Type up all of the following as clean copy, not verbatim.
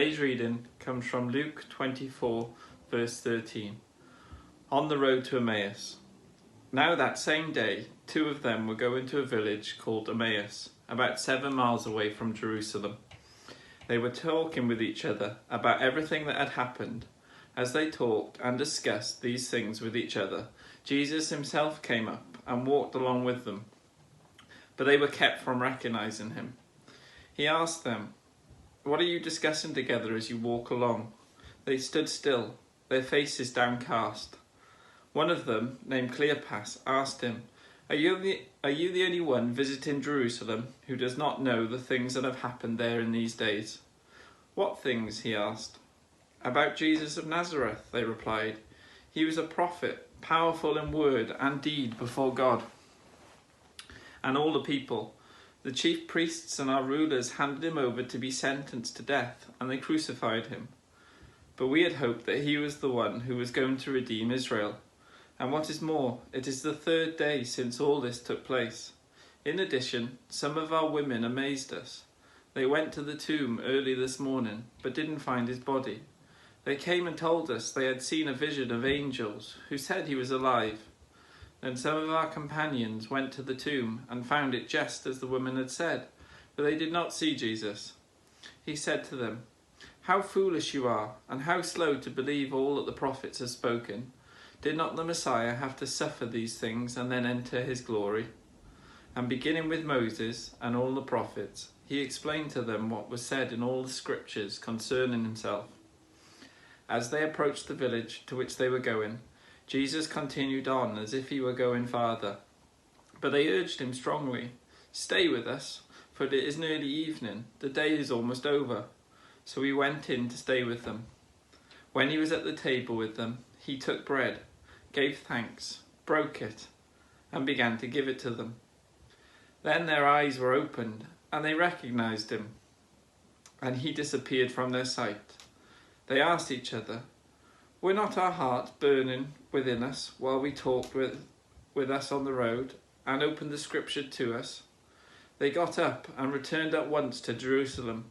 Today's reading comes from Luke 24, verse 13. On the road to Emmaus. Now that same day, two of them were going to a village called Emmaus, about 7 miles away from Jerusalem. They were talking with each other about everything that had happened. As they talked and discussed these things with each other, Jesus himself came up and walked along with them, but they were kept from recognizing him. He asked them, "What are you discussing together as you walk along?" They stood still, their faces downcast. One of them, named Cleopas, asked him, Are you the only one visiting Jerusalem who does not know the things that have happened there in these days?" "What things?" he asked. "About Jesus of Nazareth," they replied. "He was a prophet, powerful in word and deed before God and all the people. The chief priests and our rulers handed him over to be sentenced to death, and they crucified him. But we had hoped that he was the one who was going to redeem Israel. And what is more, it is the third day since all this took place. In addition, some of our women amazed us. They went to the tomb early this morning, but didn't find his body. They came and told us they had seen a vision of angels who said he was alive. Then some of our companions went to the tomb and found it just as the woman had said, but they did not see Jesus. He said to them, 'How foolish you are, and how slow to believe all that the prophets have spoken. Did not the Messiah have to suffer these things and then enter his glory?' And beginning with Moses and all the prophets, he explained to them what was said in all the scriptures concerning himself. As they approached the village to which they were going, Jesus continued on as if he were going farther. But they urged him strongly, 'Stay with us, for it is nearly evening. The day is almost over.' So he went in to stay with them. When he was at the table with them, he took bread, gave thanks, broke it, and began to give it to them. Then their eyes were opened, and they recognized him, and he disappeared from their sight. They asked each other, 'Were not our hearts burning within us while we talked with us on the road and opened the scripture to us?' They got up and returned at once to Jerusalem.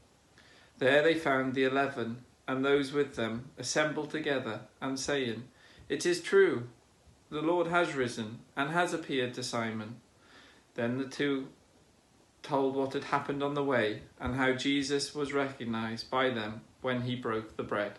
There they found the 11 and those with them assembled together and saying, 'It is true, the Lord has risen and has appeared to Simon.' Then the two told what had happened on the way and how Jesus was recognized by them when he broke the bread.